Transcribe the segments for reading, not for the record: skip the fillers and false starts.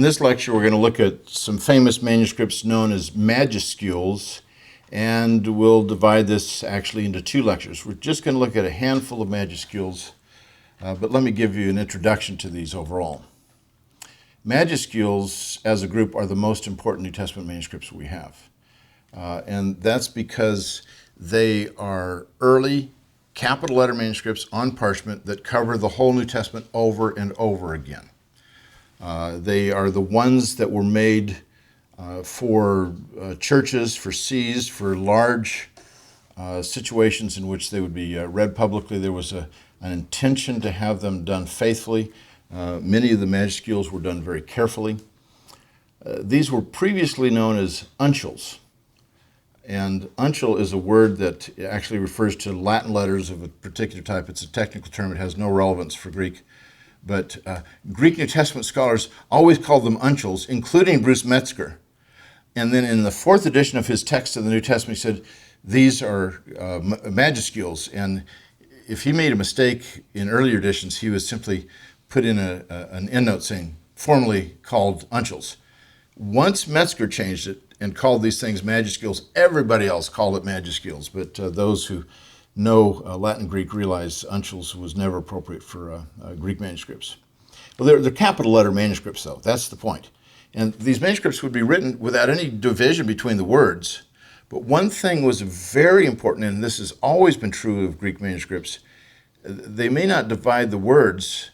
this lecture, we're going to look at some famous manuscripts known as Majuscules, and we'll divide this actually into two lectures. We're just going to look at a handful of Majuscules, but let me give you an introduction to these overall. Majuscules, as a group, are the most important New Testament manuscripts we have, and that's because they are early capital letter manuscripts on parchment that cover the whole New Testament over and over again. They are the ones that were made for churches, for sees, for large situations in which they would be read publicly. There was an intention to have them done faithfully. Many of the Majuscules were done very carefully. These were previously known as uncials. And uncial is a word that actually refers to Latin letters of a particular type. It's a technical term. It has no relevance for Greek. But Greek New Testament scholars always called them uncials, including Bruce Metzger. And then in the fourth edition of his text of the New Testament, he said, these are Majuscules. And if he made a mistake in earlier editions, he would simply put in an endnote saying, formerly called uncials. Once Metzger changed it and called these things Majuscules, everybody else called it Majuscules. But those who know Latin and Greek realize uncials was never appropriate for Greek manuscripts. Well, they're capital letter manuscripts, though. That's the point. And these manuscripts would be written without any division between the words. But one thing was very important, and this has always been true of Greek manuscripts. They may not divide the words,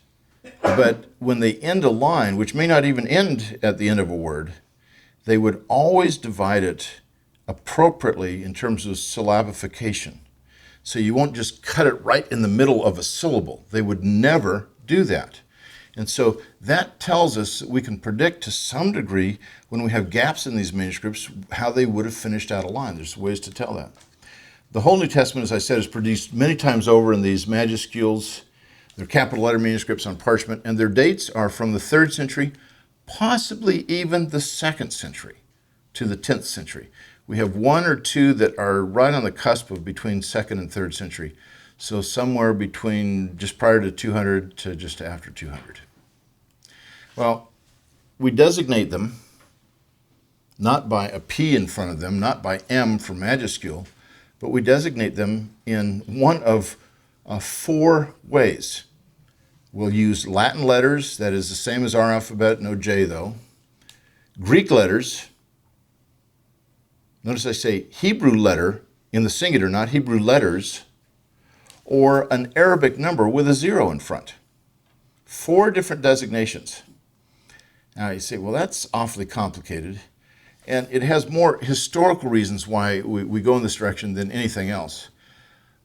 but when they end a line, which may not even end at the end of a word, they would always divide it appropriately in terms of syllabification. So you won't just cut it right in the middle of a syllable. They would never do that. And so that tells us that we can predict to some degree when we have gaps in these manuscripts how they would have finished out a line. There's ways to tell that. The whole New Testament, as I said, is produced many times over in these Majuscules. They're capital letter manuscripts on parchment, and their dates are from the 3rd century, possibly even the 2nd century to the 10th century. We have one or two that are right on the cusp of between 2nd and 3rd century. So somewhere between just prior to 200 to just after 200. Well, we designate them not by a P in front of them, not by M for Majuscule, but we designate them in one of 4 ways. We'll use Latin letters, that is the same as our alphabet, no J though. Greek letters. Notice I say Hebrew letter in the singular, not Hebrew letters, or an Arabic number with a 0 in front. 4 different designations. Now you say, well, that's awfully complicated. And it has more historical reasons why we go in this direction than anything else.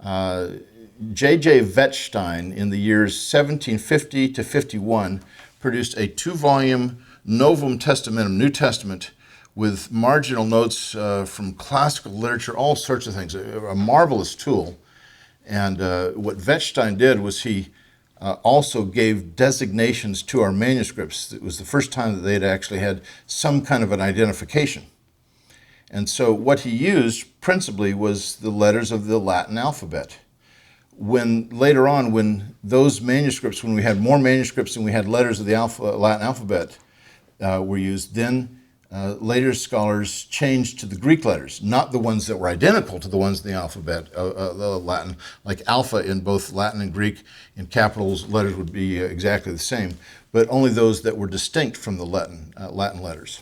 J.J. Wettstein in the years 1750 to 51 produced a 2-volume Novum Testamentum, New Testament, with marginal notes from classical literature, all sorts of things, a marvelous tool. And what Wettstein did was he also gave designations to our manuscripts. It was the first time that they'd actually had some kind of an identification. And so what he used principally was the letters of the Latin alphabet. When later on, when those manuscripts, when we had more manuscripts and we had letters of the Latin alphabet were used, then later scholars changed to the Greek letters, not the ones that were identical to the ones in the alphabet, the Latin, like alpha in both Latin and Greek. In capitals, letters would be exactly the same, but only those that were distinct from the Latin letters.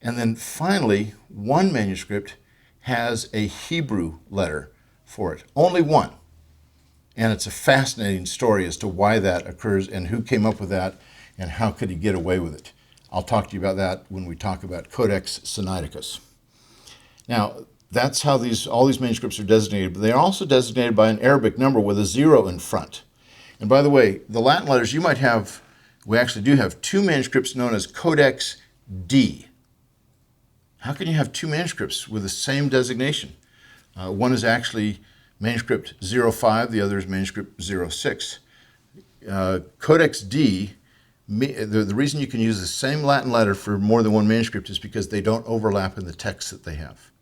And then finally, one manuscript has a Hebrew letter for it, only one. And it's a fascinating story as to why that occurs and who came up with that and how could he get away with it. I'll talk to you about that when we talk about Codex Sinaiticus. Now, that's how all these manuscripts are designated, but they are also designated by an Arabic number with a 0 in front. And by the way, the Latin letters you might have, we actually do have 2 manuscripts known as Codex D. How can you have 2 manuscripts with the same designation? One is actually manuscript 05, the other is manuscript 06. Codex D, the reason you can use the same Latin letter for more than one manuscript is because they don't overlap in the text that they have.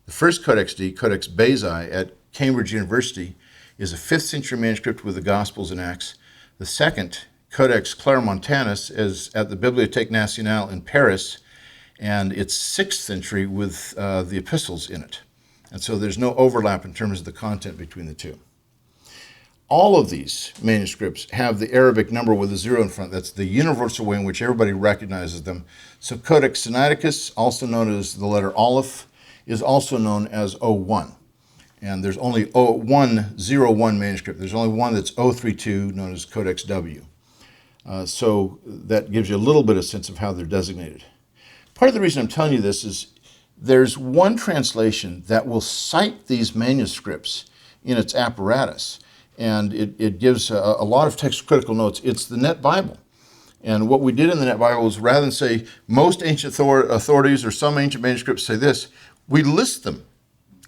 The first Codex D, Codex Bezae at Cambridge University, is a 5th century manuscript with the Gospels and Acts. The second Codex Claromontanus is at the Bibliothèque Nationale in Paris, and it's 6th century with the epistles in it. And so there's no overlap in terms of the content between the two. All of these manuscripts have the Arabic number with a 0 in front. That's the universal way in which everybody recognizes them. So Codex Sinaiticus, also known as the letter Aleph, is also known as O1. And there's only 101 manuscript. There's only one that's 032, known as Codex W. So that gives you a little bit of sense of how they're designated. Part of the reason I'm telling you this is there's one translation that will cite these manuscripts in its apparatus. And it gives a lot of text critical notes. It's the Net Bible. And what we did in the Net Bible is rather than say most ancient authorities or some ancient manuscripts say this, we list them.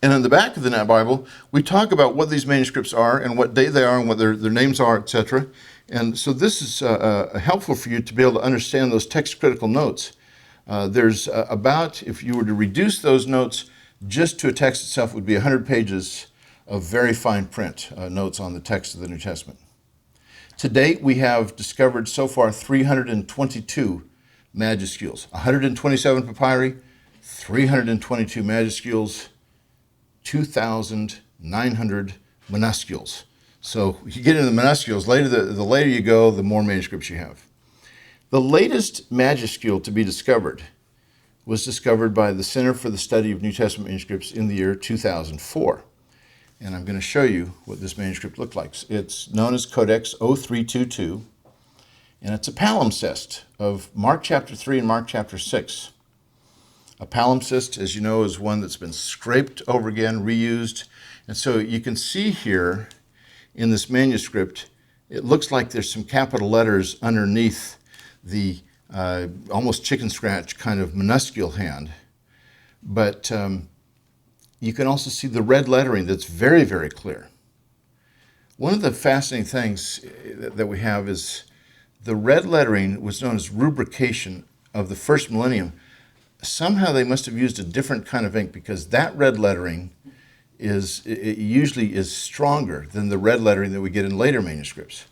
And in the back of the Net Bible, we talk about what these manuscripts are and what day they are and what their names are, etc. And so this is helpful for you to be able to understand those text critical notes. There's about, if you were to reduce those notes just to a text itself, would be 100 pages of very fine print notes on the text of the New Testament. To date, we have discovered so far 322 Majuscules, 127 papyri, 322 Majuscules, 2,900 Manuscripts. So you get into the Manuscripts, the later you go, the more manuscripts you have. The latest Majuscule to be discovered was discovered by the Center for the Study of New Testament Manuscripts in the year 2004. And I'm going to show you what this manuscript looked like. It's known as Codex 0322, and it's a palimpsest of Mark chapter 3 and Mark chapter 6. A palimpsest, as you know, is one that's been scraped over again, reused. And so you can see here in this manuscript, it looks like there's some capital letters underneath the almost chicken scratch kind of minuscule hand. But you can also see the red lettering that's very, very clear. One of the fascinating things that we have is the red lettering was known as rubrication of the first millennium. Somehow they must have used a different kind of ink because that red lettering usually is stronger than the red lettering that we get in later manuscripts.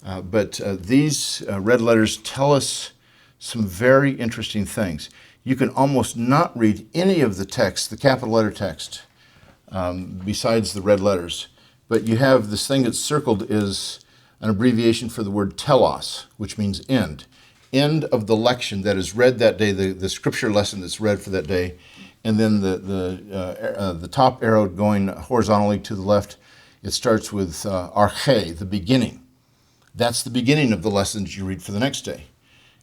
But these red letters tell us some very interesting things. You can almost not read any of the text, the capital letter text, besides the red letters. But you have this thing that's circled is an abbreviation for the word telos, which means end. End of the lection that is read that day, the scripture lesson that's read for that day. And then the top arrow going horizontally to the left, it starts with arche, the beginning. That's the beginning of the lessons you read for the next day.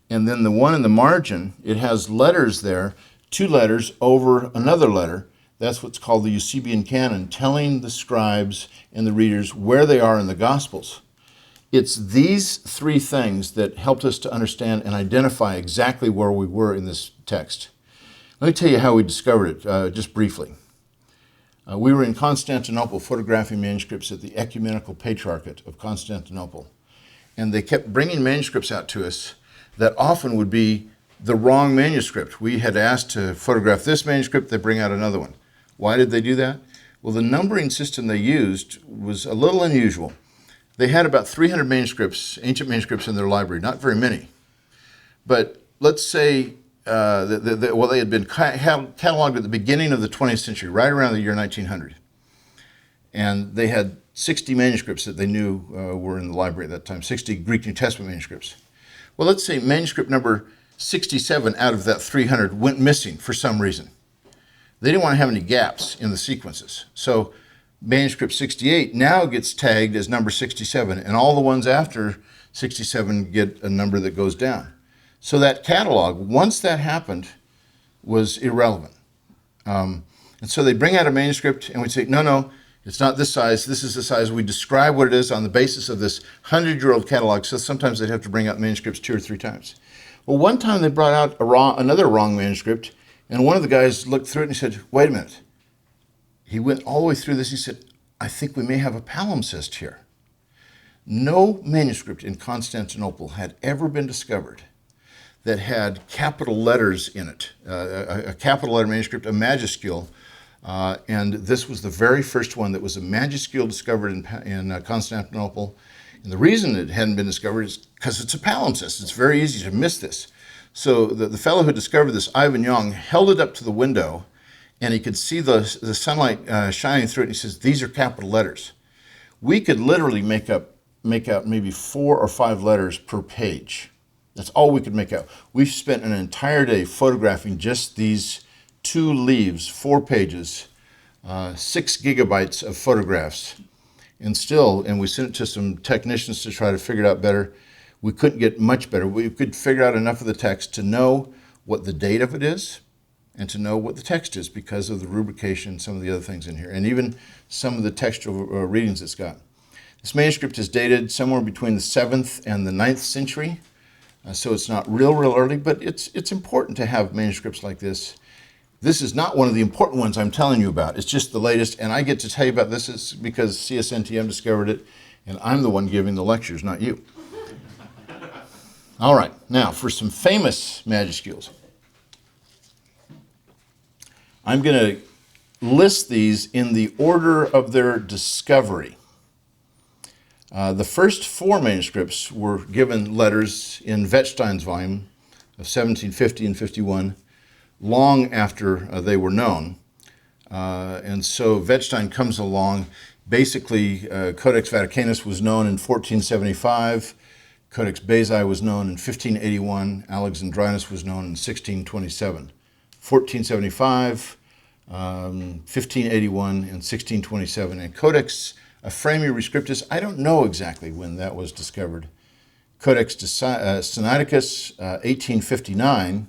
And then the one in the margin, it has letters there, 2 letters over another letter. That's what's called the Eusebian canon, telling the scribes and the readers where they are in the Gospels. It's these 3 things that helped us to understand and identify exactly where we were in this text. Let me tell you how we discovered it, just briefly. We were in Constantinople photographing manuscripts at the Ecumenical Patriarchate of Constantinople. And they kept bringing manuscripts out to us that often would be the wrong manuscript. We had asked to photograph this manuscript, they bring out another one. Why did they do that? Well, the numbering system they used was a little unusual. They had about 300 manuscripts, ancient manuscripts in their library, not very many. But let's say, they had been cataloged at the beginning of the 20th century, right around the year 1900. And they had 60 manuscripts that they knew were in the library at that time, 60 Greek New Testament manuscripts. Well, let's say manuscript number 67 out of that 300 went missing for some reason. They didn't want to have any gaps in the sequences. So manuscript 68 now gets tagged as number 67, and all the ones after 67 get a number that goes down. So that catalog, once that happened, was irrelevant. And so they bring out a manuscript, and we say, no, it's not this size. This is the size. We describe what it is on the basis of this 100-year-old catalog. So sometimes they'd have to bring out manuscripts 2 or 3 times. Well, one time they brought out another wrong manuscript, and one of the guys looked through it and he said, wait a minute. He went all the way through this. He said, I think we may have a palimpsest here. No manuscript in Constantinople had ever been discovered that had capital letters in it, a capital letter manuscript, a majuscule. And this was the very first one that was a majuscule discovered in Constantinople And the reason it hadn't been discovered is because it's a palimpsest. It's very easy to miss this. So the fellow who discovered this, Ivan Young, held it up to the window, and he could see the sunlight shining through it, and he says, these are capital letters. We could literally make out maybe 4 or 5 letters per page. That's all we could make out. We've spent an entire day photographing just these 2 leaves, 4 pages, 6 gigabytes of photographs. And we sent it to some technicians to try to figure it out better. We couldn't get much better. We could figure out enough of the text to know what the date of it is and to know what the text is because of the rubrication and some of the other things in here, and even some of the textual readings it's got. This manuscript is dated somewhere between the 7th and the 9th century, so it's not real early, but it's important to have manuscripts like this. This is not one of the important ones I'm telling you about. It's just the latest, and I get to tell you about this is because CSNTM discovered it, and I'm the one giving the lectures, not you. All right, now for some famous majuscules. I'm going to list these in the order of their discovery. The first 4 manuscripts were given letters in Wettstein's volume of 1750 and 51, long after they were known. And so Wettstein comes along. Basically, Codex Vaticanus was known in 1475. Codex Bezae was known in 1581. Alexandrinus was known in 1627. 1475, 1581, and 1627. And Codex Ephraemi Rescriptus, I don't know exactly when that was discovered. Codex Sinaiticus, 1859,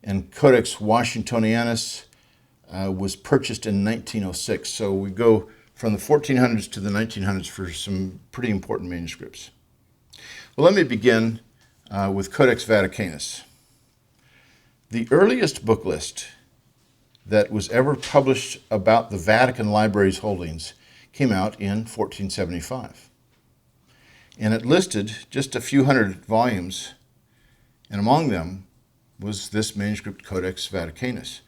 and Codex Washingtonianus was purchased in 1906. So we go from the 1400s to the 1900s for some pretty important manuscripts. Well, let me begin with Codex Vaticanus. The earliest book list that was ever published about the Vatican Library's holdings came out in 1475. And it listed just a few hundred volumes, and among them was this manuscript Codex Vaticanus.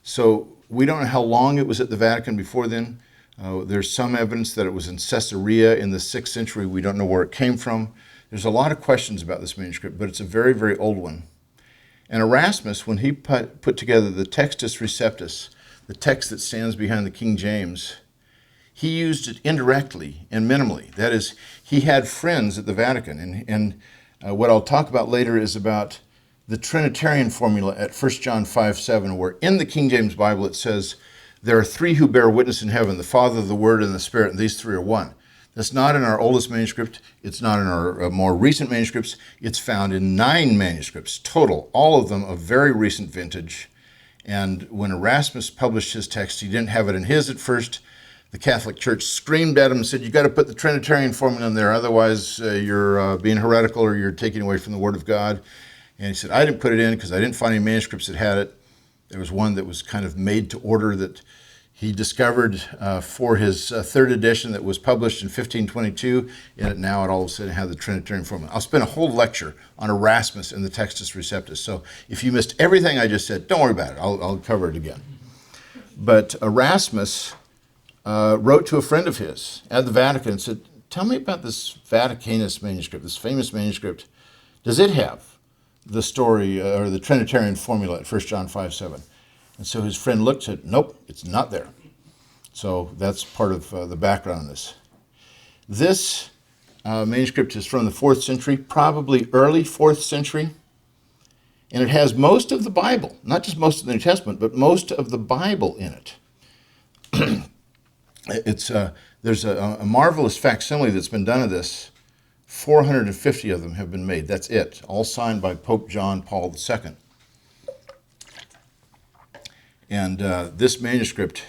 So we don't know how long it was at the Vatican before then. There's some evidence that it was in Caesarea in the 6th century. We don't know where it came from. There's a lot of questions about this manuscript, but it's a very, very old one. And Erasmus, when he put together the Textus Receptus, the text that stands behind the King James, he used it indirectly and minimally. That is, he had friends at the Vatican. And what I'll talk about later is about the Trinitarian formula at 1 John 5:7, where in the King James Bible it says, there are 3 who bear witness in heaven, the Father, the Word, and the Spirit, and these 3 are one. That's not in our oldest manuscript. It's not in our more recent manuscripts. It's found in 9 manuscripts total, all of them of very recent vintage. And when Erasmus published his text, he didn't have it in his at first. The Catholic Church screamed at him and said, you got to put the Trinitarian formula in there, otherwise you're being heretical or you're taking away from the Word of God. And he said, I didn't put it in because I didn't find any manuscripts that had it. There was one that was kind of made to order that he discovered for his 3rd edition that was published in 1522, and now it all of a sudden had the Trinitarian formula. I'll spend a whole lecture on Erasmus and the Textus Receptus. So if you missed everything I just said, don't worry about it. I'll cover it again. But Erasmus wrote to a friend of his at the Vatican and said, tell me about this Vaticanus manuscript, this famous manuscript. Does it have the story or the Trinitarian formula at 1 John 5:7? And so his friend looked and said, nope, it's not there. So that's part of the background on this. This manuscript is from the 4th century, probably early 4th century. And it has most of the Bible, not just most of the New Testament, but most of the Bible in it. There's a marvelous facsimile that's been done of this. 450 of them have been made. That's it, all signed by Pope John Paul II. And this manuscript,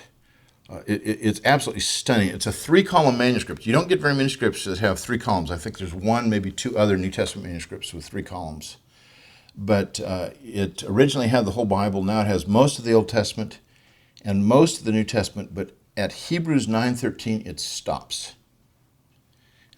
it's absolutely stunning. It's a 3-column manuscript. You don't get very many manuscripts that have 3 columns. I think there's 1, maybe 2 other New Testament manuscripts with 3 columns. But it originally had the whole Bible. Now it has most of the Old Testament and most of the New Testament. But at Hebrews 9:13, it stops.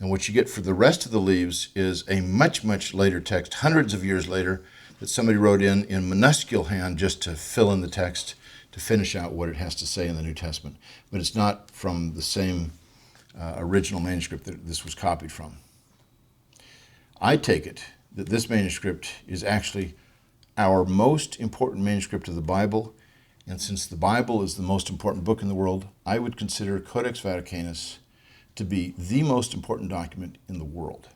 And what you get for the rest of the leaves is a much, much later text, hundreds of years later, that somebody wrote in minuscule hand just to fill in the text, to finish out what it has to say in the New Testament. But it's not from the same original manuscript that this was copied from. I take it that this manuscript is actually our most important manuscript of the Bible, and since the Bible is the most important book in the world, I would consider Codex Vaticanus to be the most important document in the world.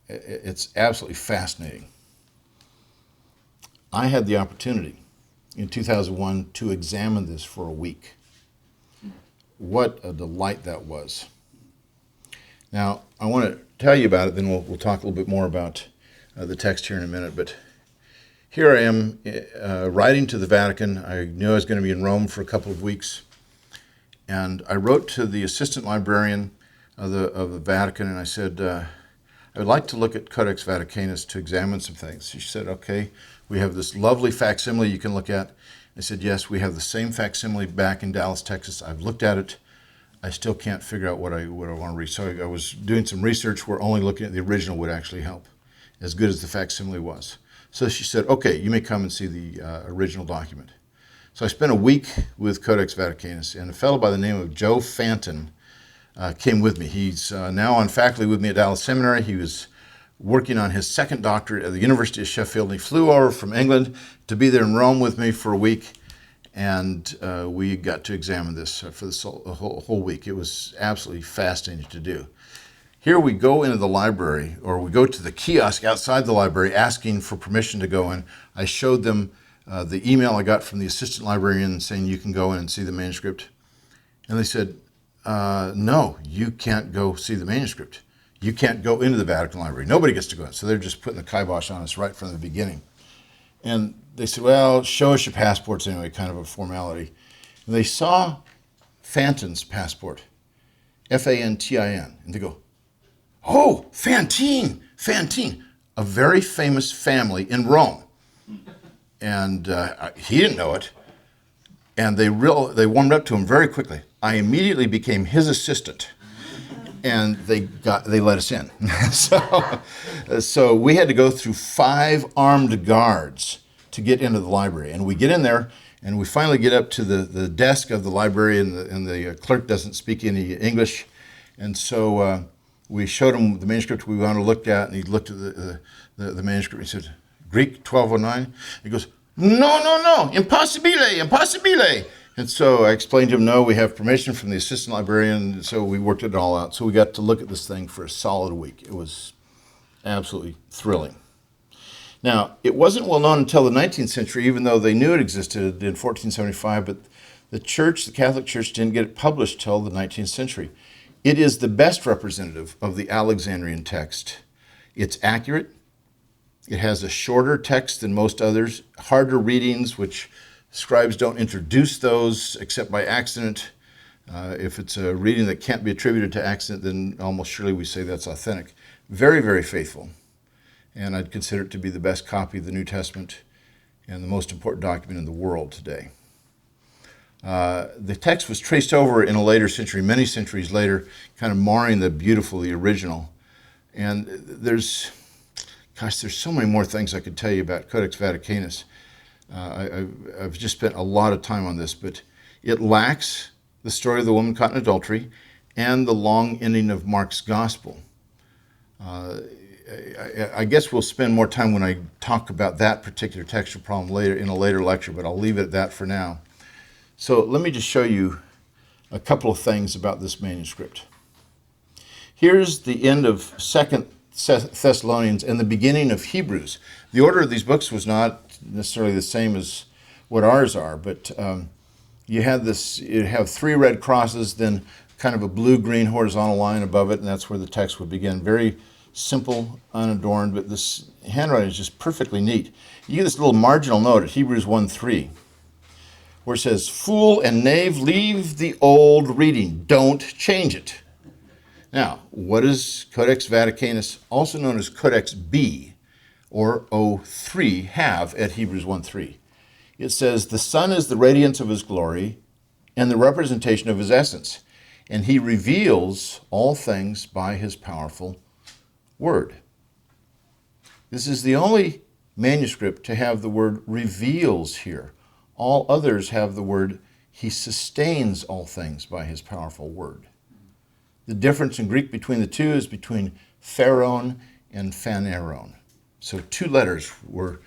It's absolutely fascinating. I had the opportunity in 2001 to examine this for a week. What a delight that was. Now, I want to tell you about it, then we'll talk a little bit more about the text here in a minute. But here I am writing to the Vatican. I knew I was going to be in Rome for a couple of weeks. And I wrote to the assistant librarian of the Vatican, and I said, I would like to look at Codex Vaticanus to examine some things. She said, okay, we have this lovely facsimile you can look at. I said, yes, we have the same facsimile back in Dallas, Texas. I've looked at it. I still can't figure out what I want to read. So I was doing some research where only looking at the original would actually help, as good as the facsimile was. So she said, okay, you may come and see the original document. So I spent a week with Codex Vaticanus, and a fellow by the name of Joe Fanton came with me. He's now on faculty with me at Dallas Seminary. He was working on his second doctorate at the University of Sheffield, and he flew over from England to be there in Rome with me for a week, and we got to examine this for the whole week. It was absolutely fascinating to do. Here we go into the library, or we go to the kiosk outside the library asking for permission to go in. I showed them the email I got from the assistant librarian saying you can go in and see the manuscript. And they said, no, you can't go see the manuscript. You can't go into the Vatican Library. Nobody gets to go in. So they're just putting the kibosh on us right from the beginning. And they said, well, show us your passports anyway, kind of a formality. And they saw Fantin's passport, Fantin, and they go, oh, Fantine, a very famous family in Rome. And he didn't know it. And they warmed up to him very quickly. I immediately became his assistant. And they let us in. So we had to go through 5 armed guards to get into the library. And we get in there, and we finally get up to the desk of the library, and the clerk doesn't speak any English. And so we showed him the manuscript we wanted to look at, and he looked at the manuscript. He said, Greek 1209? He goes, no, impossibile. And so I explained to him, no, we have permission from the assistant librarian, so we worked it all out. So we got to look at this thing for a solid week. It was absolutely thrilling. Now, it wasn't well known until the 19th century, even though they knew it existed in 1475, but the Catholic Church, didn't get it published till the 19th century. It is the best representative of the Alexandrian text. It's accurate. It has a shorter text than most others, harder readings, which scribes don't introduce those except by accident. If it's a reading that can't be attributed to accident, then almost surely we say that's authentic. Very, very faithful. And I'd consider it to be the best copy of the New Testament and the most important document in the world today. The text was traced over in a later century, many centuries later, kind of marring the original. And there's so many more things I could tell you about Codex Vaticanus. I've just spent a lot of time on this, but it lacks the story of the woman caught in adultery and the long ending of Mark's gospel. I guess we'll spend more time when I talk about that particular textual problem later in a later lecture, but I'll leave it at that for now. So let me just show you a couple of things about this manuscript. Here's the end of 2 Thessalonians and the beginning of Hebrews. The order of these books was not necessarily the same as what ours are, but you have 3 red crosses, then kind of a blue-green horizontal line above it, and that's where the text would begin. Very simple, unadorned, but this handwriting is just perfectly neat. You get this little marginal note at Hebrews 1:3, where it says, fool and knave, leave the old reading. Don't change it. Now, what does Codex Vaticanus, also known as Codex B, or O3, have at Hebrews 1:3? It says, the Son is the radiance of his glory and the representation of his essence, and he reveals all things by his powerful word. This is the only manuscript to have the word reveals here. All others have the word he sustains all things by his powerful word. The difference in Greek between the two is between Pharon and Phaneron. So 2 letters were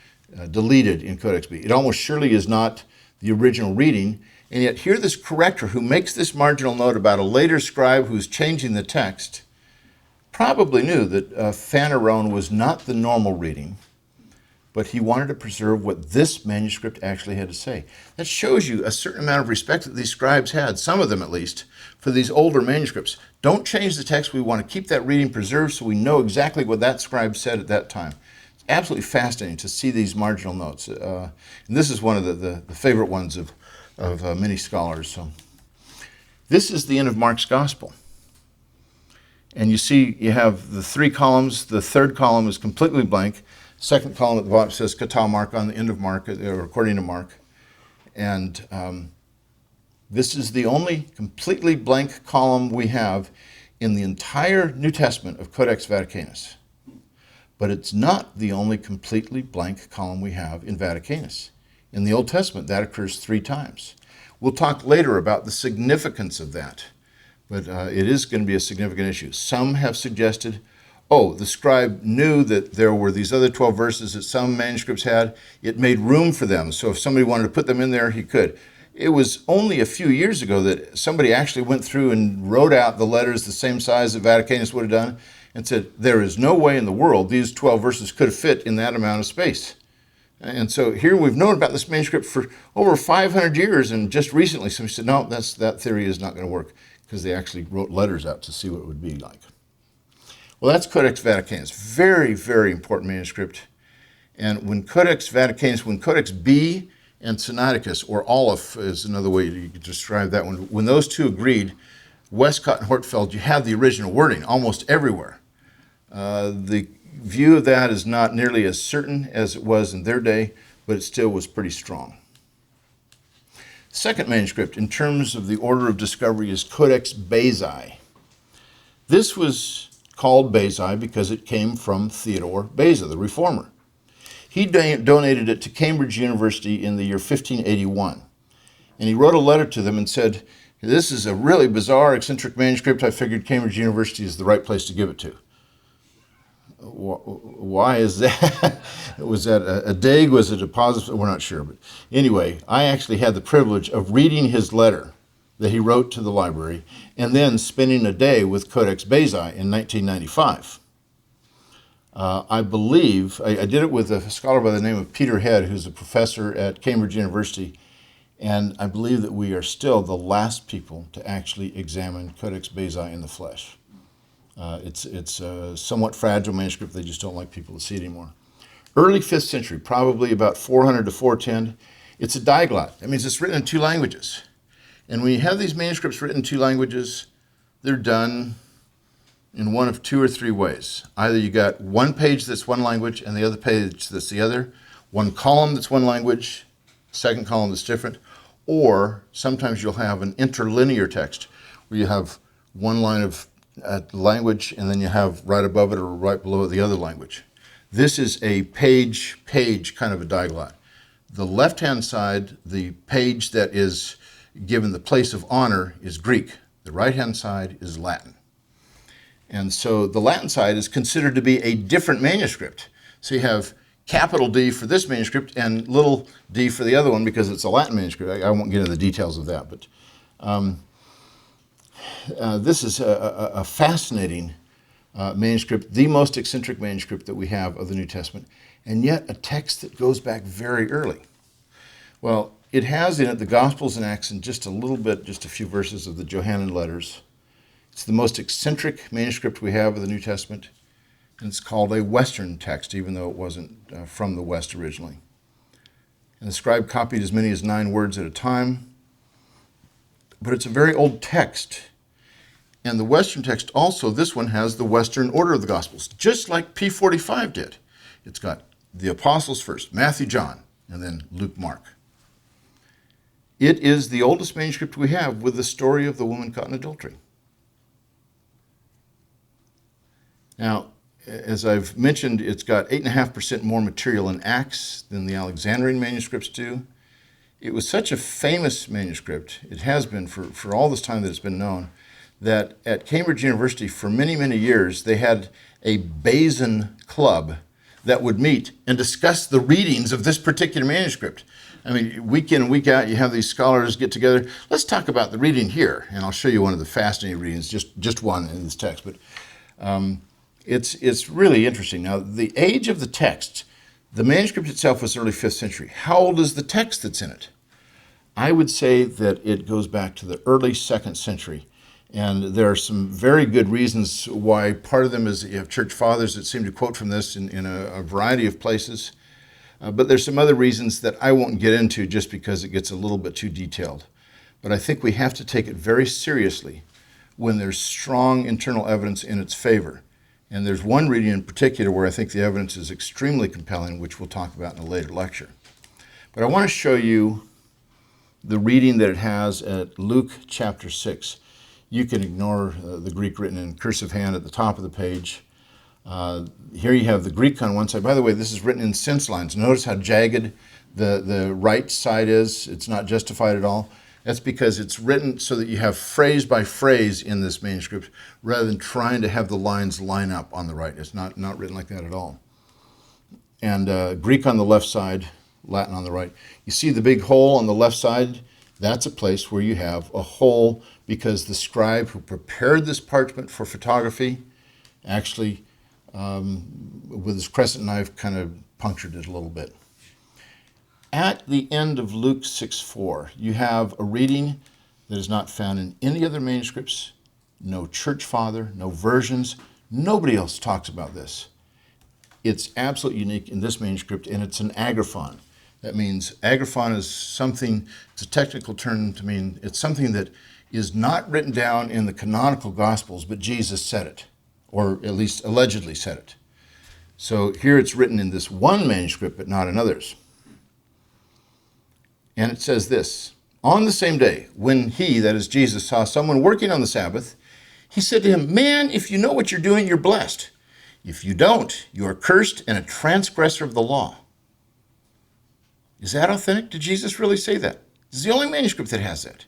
deleted in Codex B. It almost surely is not the original reading, and yet here this corrector who makes this marginal note about a later scribe who's changing the text probably knew that Phaneron was not the normal reading, but he wanted to preserve what this manuscript actually had to say. That shows you a certain amount of respect that these scribes had, some of them at least, for these older manuscripts. Don't change the text. We want to keep that reading preserved so we know exactly what that scribe said at that time. It's absolutely fascinating to see these marginal notes. And this is one of the favorite ones of many scholars. So this is the end of Mark's gospel. And you see you have the 3 columns. The 3rd column is completely blank. 2nd column at the bottom says Kata Mark on the end of Mark, or according to Mark. And this is the only completely blank column we have in the entire New Testament of Codex Vaticanus. But it's not the only completely blank column we have in Vaticanus. In the Old Testament, that occurs 3 times. We'll talk later about the significance of that, but it is going to be a significant issue. Some have suggested, oh, the scribe knew that there were these other 12 verses that some manuscripts had. It made room for them, so if somebody wanted to put them in there, he could. It was only a few years ago that somebody actually went through and wrote out the letters the same size that Vaticanus would have done and said, there is no way in the world these 12 verses could have fit in that amount of space. And so here we've known about this manuscript for over 500 years, and just recently somebody said, no, that theory is not going to work, because they actually wrote letters out to see what it would be like. Well, that's Codex Vaticanus. Very, very important manuscript. And when Codex Vaticanus, when Codex B and Sinaiticus, or Aleph is another way you could describe that one, when those 2 agreed, Westcott and Hortfeld, you have the original wording almost everywhere. The view of that is not nearly as certain as it was in their day, but it still was pretty strong. Second manuscript, in terms of the order of discovery, is Codex Bezae. This was called Bezae because it came from Theodore Beza, the reformer. He donated it to Cambridge University in the year 1581. And he wrote a letter to them and said, this is a really bizarre, eccentric manuscript. I figured Cambridge University is the right place to give it to. Why is that? Was that a dig? Was it a positive? We're not sure. But anyway, I actually had the privilege of reading his letter that he wrote to the library and then spending a day with Codex Bezae in 1995. I believe, I did it with a scholar by the name of Peter Head, who's a professor at Cambridge University, and I believe that we are still the last people to actually examine Codex Bezae in the flesh. It's a somewhat fragile manuscript. They just don't like people to see it anymore. Early 5th century, probably about 400 to 410. It's a diglot. That means it's written in 2 languages. And when you have these manuscripts written in 2 languages, they're done in one of 2 or 3 ways. Either you got one page that's one language and the other page that's the other, one column that's one language, 2nd column that's different, or sometimes you'll have an interlinear text where you have one line of language and then you have right above it or right below it the other language. This is a page kind of a diglot. The left-hand side, the page that is given the place of honor, is Greek. The right-hand side is Latin. And so the Latin side is considered to be a different manuscript. So you have capital D for this manuscript and little d for the other one because it's a Latin manuscript. I won't get into the details of that, but this is a fascinating manuscript, the most eccentric manuscript that we have of the New Testament, and yet a text that goes back very early. Well, it has in it the Gospels and Acts and just a little bit, just a few verses of the Johannine letters. It's the most eccentric manuscript we have of the New Testament, and it's called a Western text, even though it wasn't from the West originally. And the scribe copied as many as 9 words at a time, but it's a very old text. And the Western text also, this one has the Western order of the Gospels, just like P45 did. It's got the Apostles first, Matthew, John, and then Luke, Mark. It is the oldest manuscript we have with the story of the woman caught in adultery. Now, as I've mentioned, it's got 8.5% more material in Acts than the Alexandrian manuscripts do. It was such a famous manuscript, it has been for all this time that it's been known, that at Cambridge University for many, many years, they had a Basin club that would meet and discuss the readings of this particular manuscript. I mean, week in and week out, you have these scholars get together. Let's talk about the reading here, and I'll show you one of the fascinating readings, just one in this text. But it's really interesting. Now, the age of the text, the manuscript itself was early 5th century. How old is the text that's in it? I would say that it goes back to the early 2nd century. And there are some very good reasons why. Part of them is that you have church fathers that seem to quote from this in a variety of places. But there's some other reasons that I won't get into just because it gets a little bit too detailed. But I think we have to take it very seriously when there's strong internal evidence in its favor. And there's one reading in particular where I think the evidence is extremely compelling, which we'll talk about in a later lecture. But I want to show you the reading that it has at Luke chapter 6. You can ignore the Greek written in cursive hand at the top of the page. Here you have the Greek on one side. By the way, this is written in sense lines. Notice how jagged the right side is. It's not justified at all. That's because it's written so that you have phrase by phrase in this manuscript rather than trying to have the lines line up on the right. It's not written like that at all. And Greek on the left side, Latin on the right. You see the big hole on the left side? That's a place where you have a hole because the scribe who prepared this parchment for photography actually, with his crescent knife, kind of punctured it a little bit. At the end of Luke 6:4, you have a reading that is not found in any other manuscripts, no church father, no versions. Nobody else talks about this. It's absolutely unique in this manuscript, and it's an agraphon. That means agraphon is something, it's a technical term to mean it's something that is not written down in the canonical Gospels, but Jesus said it, or at least allegedly said it. So here it's written in this one manuscript, but not in others. And it says this: on the same day, when he, that is Jesus, saw someone working on the Sabbath, he said to him, "Man, if you know what you're doing, you're blessed. If you don't, you are cursed and a transgressor of the law." Is that authentic? Did Jesus really say that? This is the only manuscript that has that.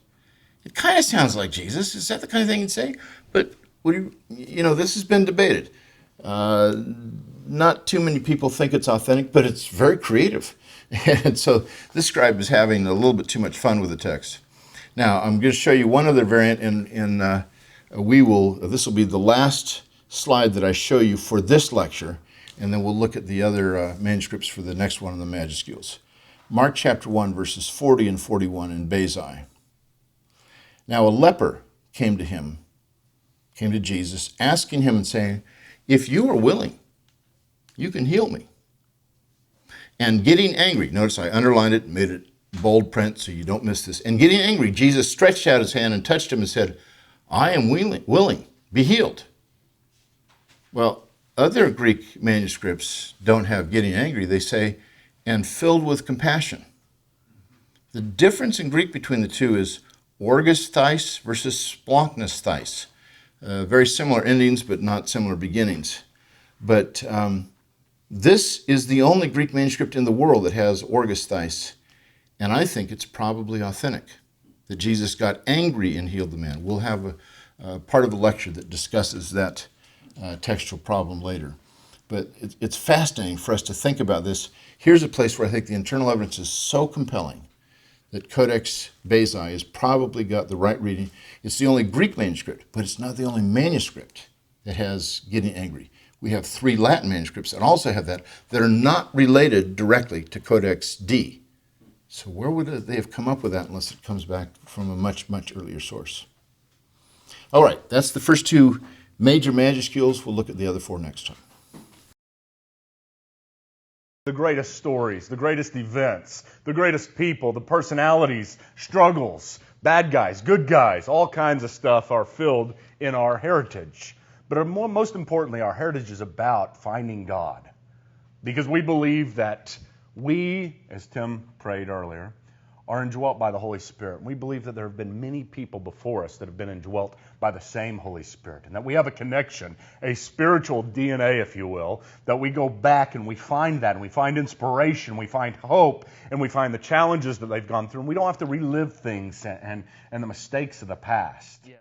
It kind of sounds like Jesus. Is that the kind of thing he'd say? But, this has been debated. Not too many people think it's authentic, but it's very creative. And so this scribe is having a little bit too much fun with the text. Now, I'm going to show you one other variant, and this will be the last slide that I show you for this lecture, and then we'll look at the other manuscripts for the next one of the Majuscules. Mark chapter 1, verses 40 and 41 in Basi. Now a leper came to Jesus, asking him and saying, "If you are willing, you can heal me." And getting angry, notice I underlined it, made it bold print so you don't miss this. And getting angry, Jesus stretched out his hand and touched him and said, "I am willing, be healed." Well, other Greek manuscripts don't have getting angry. They say, "and filled with compassion." The difference in Greek between the two is orgus theis versus splonknus theis. Very similar endings, but not similar beginnings. But this is the only Greek manuscript in the world that has orgus theis, and I think it's probably authentic, that Jesus got angry and healed the man. We'll have a part of the lecture that discusses that textual problem later. But it's fascinating for us to think about this. Here's a place where I think the internal evidence is so compelling that Codex Basi has probably got the right reading. It's the only Greek manuscript, but it's not the only manuscript that has getting angry. We have 3 Latin manuscripts that also have that are not related directly to Codex D. So where would they have come up with that unless it comes back from a much, much earlier source? All right, that's the first 2 major Majuscules. We'll look at the other 4 next time. The greatest stories, the greatest events, the greatest people, the personalities, struggles, bad guys, good guys, all kinds of stuff are filled in our heritage. But most importantly, our heritage is about finding God. Because we believe that we, as Tim prayed earlier, are indwelt by the Holy Spirit. We believe that there have been many people before us that have been indwelt by the same Holy Spirit, and that we have a connection, a spiritual DNA, if you will, that we go back and we find that, and we find inspiration, we find hope, and we find the challenges that they've gone through, and we don't have to relive things and the mistakes of the past. Yeah.